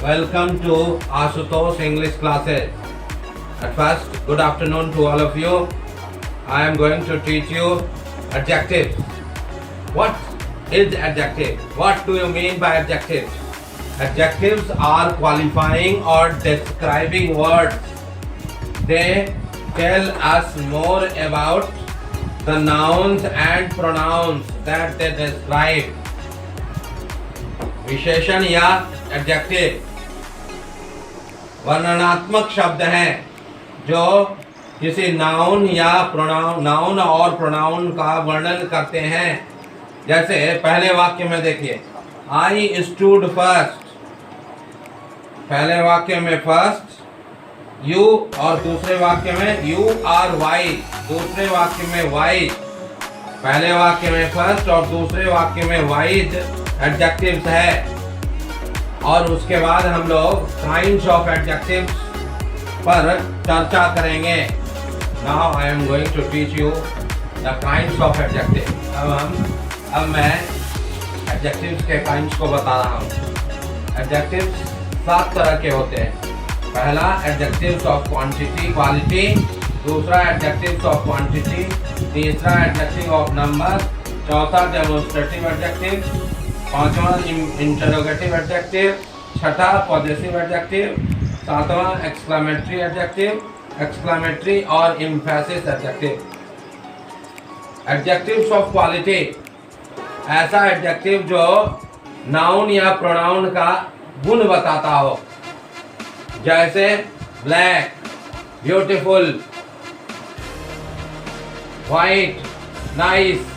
Welcome to Ashutosh English classes. At first, good afternoon to all of you. I am going to teach you adjectives. What is adjective? What do you mean by adjectives? Adjectives are qualifying or describing words. They tell us more about the nouns and pronouns that they describe. विशेषण या adjective वर्णनात्मक शब्द हैं जो किसी noun या pronoun, noun और pronoun का वर्णन करते हैं। जैसे पहले वाक्य में देखिए, आई स्टूड फर्स्ट। पहले वाक्य में फर्स्ट यू और दूसरे वाक्य में यू आर वाइज। दूसरे वाक्य में वाइज। पहले वाक्य में फर्स्ट और दूसरे वाक्य में वाइज एडजेक्टिव्स है। और उसके बाद हम लोग काइंड्स ऑफ एडजेक्टिव्स पर चर्चा करेंगे। Now I am going to teach you the kinds of adjective. अब मैं एडजेक्टिव्स के काइंड्स को बता रहा हूँ। एडजेक्टिव्स 7 तरह के होते हैं। पहला एडजेक्टिव्स ऑफ क्वांटिटी क्वालिटी, दूसरा एडजेक्टिव्स ऑफ क्वांटिटी, तीसरा एडजेक्टिव ऑफ नंबर, चौथा डेमोन्स्ट्रेटिव एडजेक्टिव, पांचवा इंटरोगेटिव एडजेक्टिव, छठा पॉजेसिव एडजेक्टिव, सातवां एक्सक्लेमेटरी एडजेक्टिव, एक्सक्लेमेटरी और emphasis adjective. Adjectives of quality ऐसा एडजेक्टिव जो नाउन या प्रोनाउन का गुण बताता हो। जैसे ब्लैक, ब्यूटीफुल, वाइट, नाइस,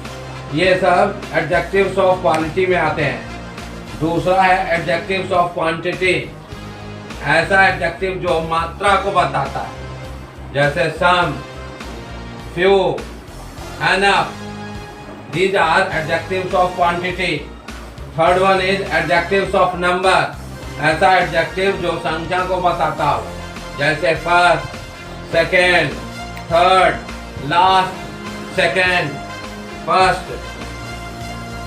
ये सब एडजेक्टिव्स ऑफ क्वालिटी में आते हैं। दूसरा है एडजेक्टिव्स ऑफ क्वांटिटी, ऐसा एडजेक्टिव जो मात्रा को बताता है। जैसे some, few, enough, these are adjectives of quantity. Third one is adjectives of number, ऐसा एडजेक्टिव जो संख्या को बताता हो। जैसे first, second, third, last, second, first.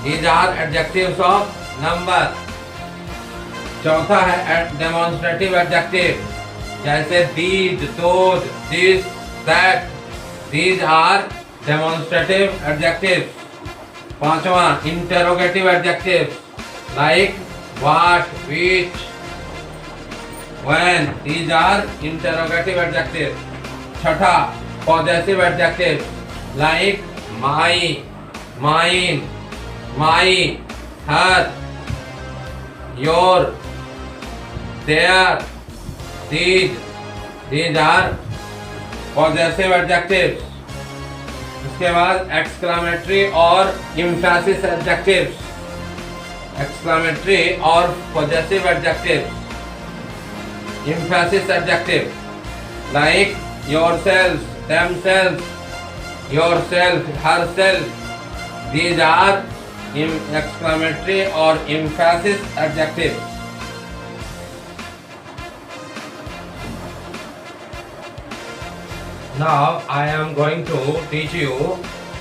These are adjectives of number. चौथा है demonstrative adjective, जैसे these, those, this, that. These are demonstrative adjectives. पांचवा interrogative adjectives like what, which, when. These are interrogative adjectives. छठा possessive adjectives like my, mine, my, her, your, their. These are possessive adjectives. इसके बाद exclamatory और emphasis adjectives. Exclamatory और possessive adjectives. Emphasis adjective like yourselves, themselves, yourself, herself. These are exclamatory or emphasis adjectives. Now I am going to teach you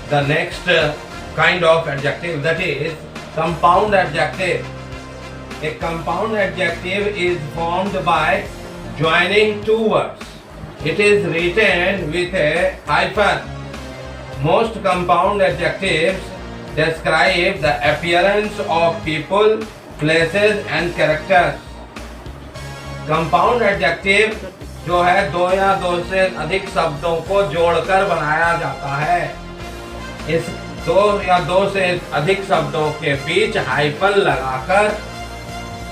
the next kind of adjective, that is compound adjective. A compound adjective is formed by joining two words. It is written with a hyphen. Most compound adjectives describe the appearance of people, places and characters. Compound adjective जो है दो या दो से अधिक शब्दों को जोड़कर बनाया जाता है। इस दो या दो से अधिक शब्दों के बीच हाइफन लगाकर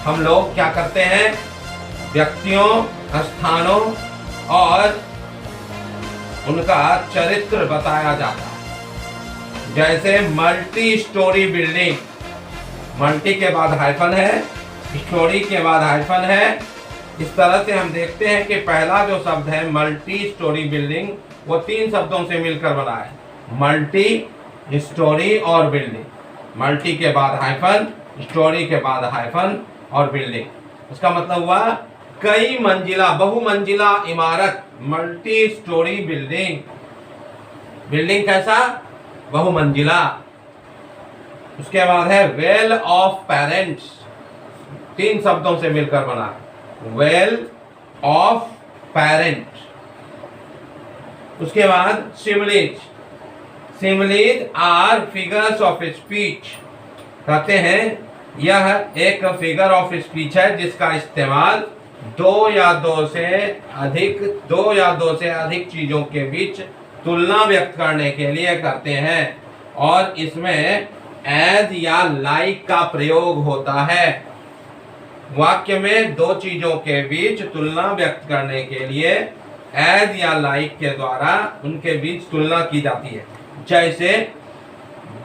हम लोग क्या करते हैं, व्यक्तियों, स्थानों और उनका चरित्र बताया जाता है। जैसे मल्टी स्टोरी बिल्डिंग, मल्टी के बाद हाइफन है, स्टोरी के बाद हाइफन है। इस तरह से हम देखते हैं कि पहला जो शब्द है मल्टी स्टोरी बिल्डिंग, वो 3 शब्दों से मिलकर बना है, मल्टी, स्टोरी और बिल्डिंग। मल्टी के बाद हाइफन, स्टोरी के बाद हाइफन और बिल्डिंग। उसका मतलब हुआ कई मंजिला, बहुमंजिला इमारत, मल्टी स्टोरी बिल्डिंग। बिल्डिंग कैसा, बहुमंजिला। उसके बाद है वेल ऑफ पेरेंट्स, 3 शब्दों से मिलकर बना। Well off parent. उसके बाद similes. Similes are figures of speech. कहते हैं यह एक फिगर ऑफ स्पीच है जिसका इस्तेमाल दो या दो से अधिक चीजों के बीच तुलना व्यक्त करने के लिए करते हैं, और इसमें एज या लाइक का प्रयोग होता है। वाक्य में दो चीजों के बीच तुलना व्यक्त करने के लिए एज या लाइक के द्वारा उनके बीच तुलना की जाती है। जैसे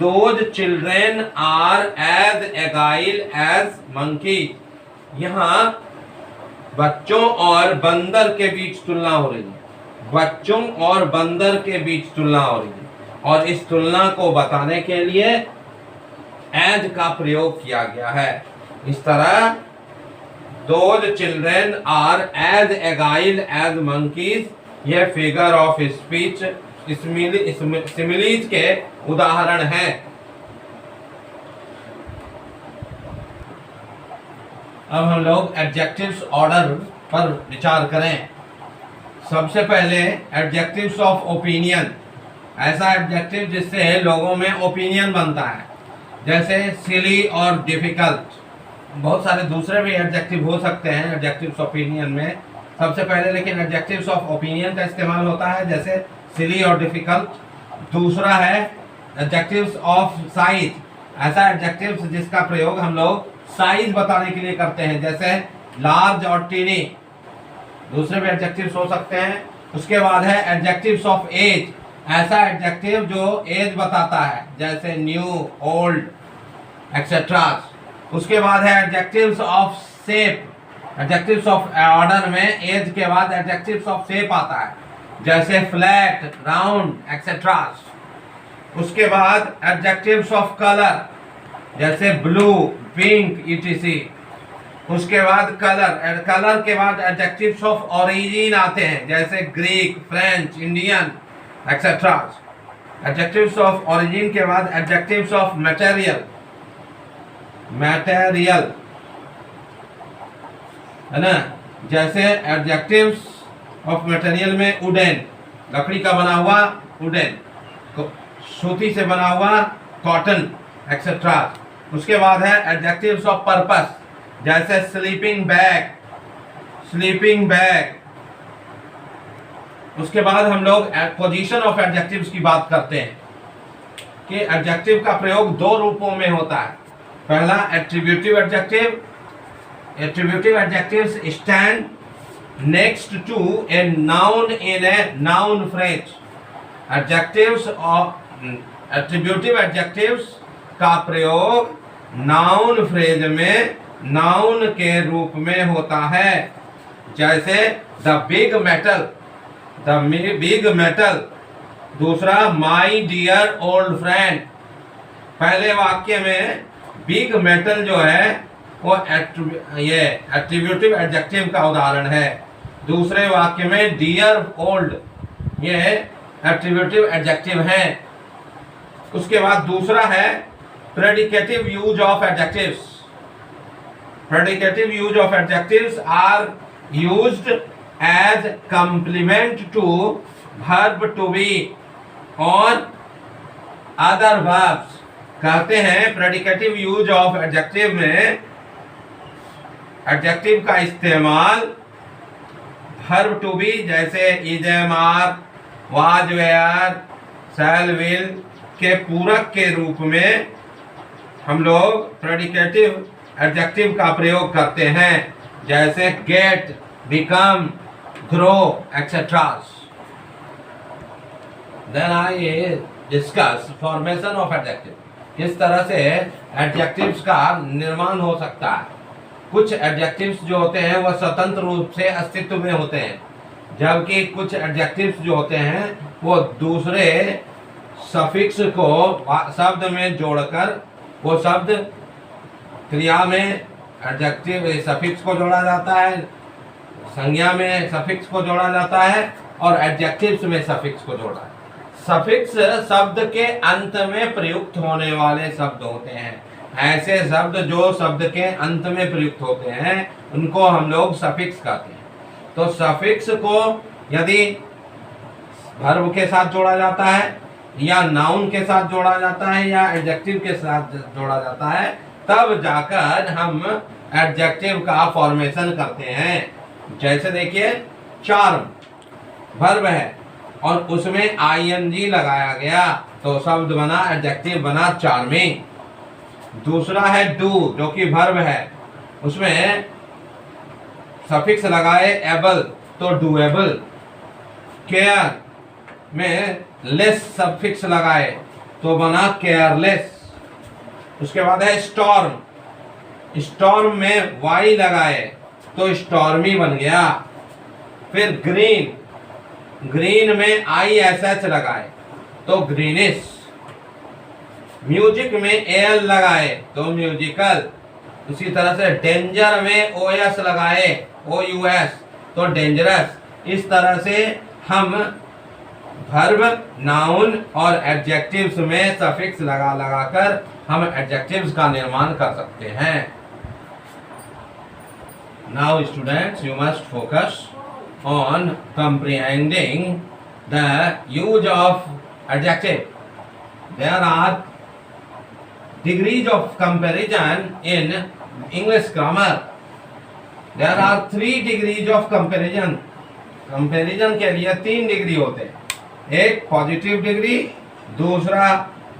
those children are as agile as monkey. यहाँ बच्चों और बंदर के बीच तुलना हो रही है। बच्चों और बंदर के बीच तुलना हो रही है, और इस तुलना को बताने के लिए एज का प्रयोग किया गया है। इस तरह those children are as agile as monkeys, यह फिगर ऑफ स्पीच सिमिलीज के उदाहरण हैं। अब हम लोग एडजेक्टिव्स ऑर्डर पर विचार करें। सबसे पहले एडजेक्टिव्स ऑफ ओपिनियन, ऐसा एडजेक्टिव जिससे लोगों में ओपिनियन बनता है, जैसे सिली और डिफिकल्ट। बहुत सारे दूसरे भी एडजेक्टिव हो सकते हैं एडजेक्टिव्स ओपिनियन में। सबसे पहले लेकिन एडजेक्टिव्स ऑफ ओपिनियन का इस्तेमाल होता है, जैसे सिली और डिफिकल्ट। दूसरा है एडजेक्टिव्स ऑफ साइज, ऐसा एडजेक्टिव्स जिसका प्रयोग हम लोग साइज बताने के लिए करते हैं, जैसे लार्ज और टीनी। दूसरे भी एडजेक्टिव्स हो सकते हैं। उसके बाद है एडजेक्टिव्स ऑफ एज, ऐसा एडजेक्टिव जो एज बताता है, जैसे न्यू, ओल्ड एक्सेट्रा। उसके बाद है adjectives of shape. Adjectives of order में एज के बाद एडजेक्टिव्स ऑफ शेप आता है, जैसे फ्लैट, राउंड एक्सेट्रा। उसके बाद एडजेक्टिव्स ऑफ कलर, जैसे ब्लू, पिंक etc। उसके बाद कलर के बाद एडजेक्टिव्स ऑफ ओरिजिन आते हैं, जैसे Greek, French, Indian etcetera. Adjectives of origin के बाद एडजेक्टिव्स ऑफ मटेरियल है ना, जैसे एडजेक्टिव्स ऑफ मटेरियल में वुडन, लकड़ी का बना हुआ वुडन, सूती से बना हुआ कॉटन एक्सेट्रा। उसके बाद है एडजेक्टिव्स ऑफ पर्पस, जैसे स्लीपिंग बैग। उसके बाद हम लोग पोजीशन ऑफ एडजेक्टिव्स की बात करते हैं कि एडजेक्टिव का प्रयोग दो रूपों में होता है। पहला attributive adjective. Attributive adjectives stand next to a noun in a noun phrase. Attributive adjectives का प्रयोग नाउन फ्रेज में नाउन के रूप में होता है, जैसे द बिग मेटल। दूसरा माई डियर ओल्ड फ्रेंड। पहले वाक्य में बिग मेटल जो है वो ये एट्रीब्यूटिव एडजेक्टिव का उदाहरण है। दूसरे वाक्य में डियर ओल्ड ये एट्रीब्यूटिव एडजेक्टिव है। उसके बाद दूसरा है predicative use of adjectives. Predicative use of adjectives are used as complement to verb to be or other verbs। कहते हैं predicative use of adjective में adjective का इस्तेमाल verb to be जैसे is, am, are, was, were, shall, will के पूरक के रूप में हम लोग predicative एडजेक्टिव का प्रयोग करते हैं, जैसे get, become, grow etcetera. Then I discuss formation of adjective, किस तरह से एडजेक्टिव्स का निर्माण हो सकता है। कुछ एडजेक्टिव्स जो होते हैं वह स्वतंत्र रूप से अस्तित्व में होते हैं, जबकि कुछ एडजेक्टिव्स जो होते हैं वो दूसरे सफिक्स को शब्द में जोड़कर, वो शब्द क्रिया में एडजेक्टिव सफिक्स को जोड़ा जाता है, संज्ञा में सफिक्स को जोड़ा जाता है, और एडजेक्टिव्स में सफिक्स को जोड़ा है। सफिक्स शब्द के अंत में प्रयुक्त होने वाले शब्द होते हैं। ऐसे शब्द जो शब्द के अंत में प्रयुक्त होते हैं उनको हम लोग सफिक्स कहते हैं। तो सफिक्स को यदि वर्ब के साथ जोड़ा जाता है या नाउन के साथ जोड़ा जाता है या एडजेक्टिव के साथ जोड़ा जाता है, तब जाकर हम एडजेक्टिव का फॉर्मेशन करते हैं। जैसे देखिए, चार्म वर्ब है और उसमें आईएनजी लगाया गया तो शब्द बना, एडजेक्टिव बना चार्मिंग। दूसरा है डू, जो कि वर्ब है, उसमें सफिक्स लगाए एबल तो डूएबल। केयर में लेस सफिक्स लगाए तो बना केयरलेस। उसके बाद है स्टॉर्म, स्टॉर्म में वाई लगाए तो स्टॉर्मी बन गया। फिर ग्रीन, ग्रीन में आई एस एच लगाए तो ग्रीनिश। म्यूजिक में एल लगाए तो म्यूजिकल। उसी तरह से डेंजर में ओ एस लगाए, ओ यू एस तो डेंजरस। इस तरह से हम वर्ब, नाउन और एडजेक्टिव्स में सफिक्स लगाकर हम एडजेक्टिव्स का निर्माण कर सकते हैं। Now students, you must focus on comprehending the use of adjective. There are degrees of comparison in English grammar. There are 3 degrees of comparison. Comparison के लिए 3 डिग्री होते हैं, एक पॉजिटिव डिग्री, दूसरा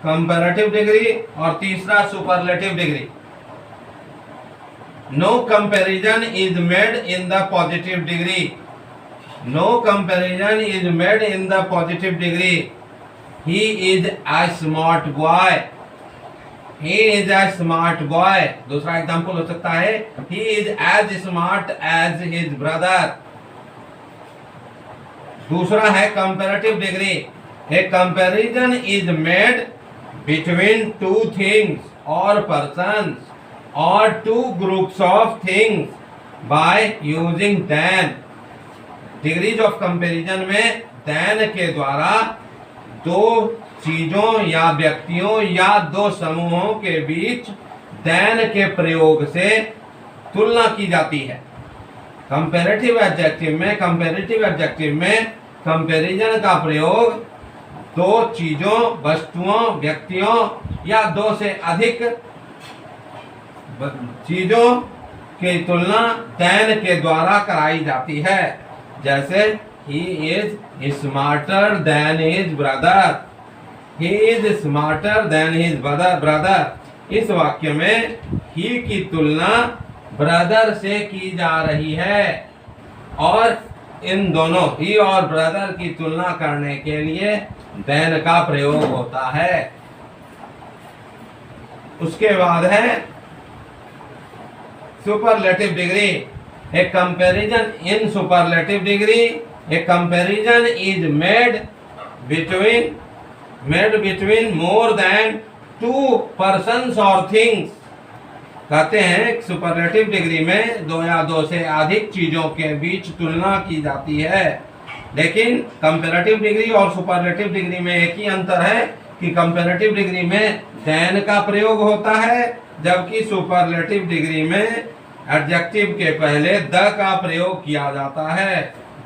कंपैरेटिव डिग्री और तीसरा superlative degree. No comparison is made in the positive degree. No comparison is made in the positive degree. He is a smart boy. He is a smart boy. दूसरा example हो सकता है, he is as smart as his brother. दूसरा है comparative degree. A comparison is made between 2 things or persons or 2 groups of things by using than. Degrees of comparison में than के द्वारा 2 चीजों या व्यक्तियों या 2 समूहों के बीच than के प्रयोग से तुलना की जाती है। कंपैरेटिव एडजेक्टिव में, कंपैरेटिव एडजेक्टिव में कंपैरिजन का प्रयोग 2 चीजों, वस्तुओं, व्यक्तियों या 2 से अधिक चीजों की तुलना than के द्वारा कराई जाती है। जैसे he is smarter than his brother. He is smarter than his brother. इस वाक्य में he की तुलना brother से की जा रही है और इन दोनों he और brother की तुलना करने के लिए than का प्रयोग होता है। उसके बाद है superlative degree. A comparison in superlative degree, a comparison is made between more than 2 persons or things. कहते हैं सुपरलेटिव डिग्री में 2 या 2 से अधिक चीजों के बीच तुलना की जाती है। लेकिन कंपैरेटिव डिग्री और सुपरलेटिव डिग्री में एक ही अंतर है कि कंपैरेटिव डिग्री में than का प्रयोग होता है, जबकि सुपरलेटिव डिग्री में एडजेक्टिव के पहले द का प्रयोग किया जाता है।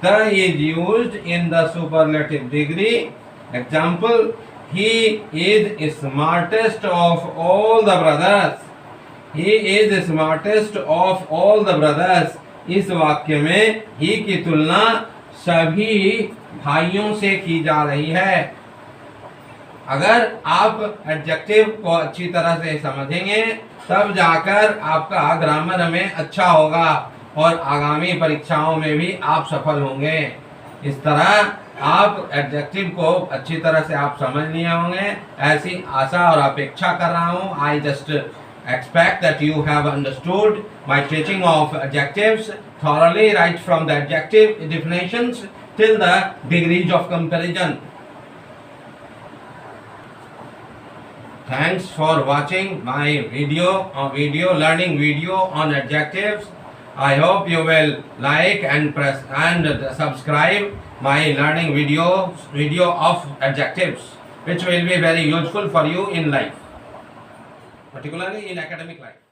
The is used in the superlative degree. Example, he is smartest of all the brothers. He is smartest of all the brothers. इस वाक्य में ही की तुलना सभी भाइयों से की जा रही है। अगर आप एडजेक्टिव को अच्छी तरह से समझेंगे तब जाकर आपका ग्रामर में अच्छा होगा और आगामी परीक्षाओं में भी आप सफल होंगे। इस तरह आप एडजेक्टिव को अच्छी तरह से आप समझ लिए होंगे, ऐसी आशा और अपेक्षा कर रहा हूँ। I just expect that you have understood my teaching of adjectives thoroughly, right from the adjective definitions till the degrees of comparison. Thanks for watching my video learning video on adjectives. I hope you will like and press and subscribe my learning video of adjectives, which will be very useful for you in life. particularly in academic life.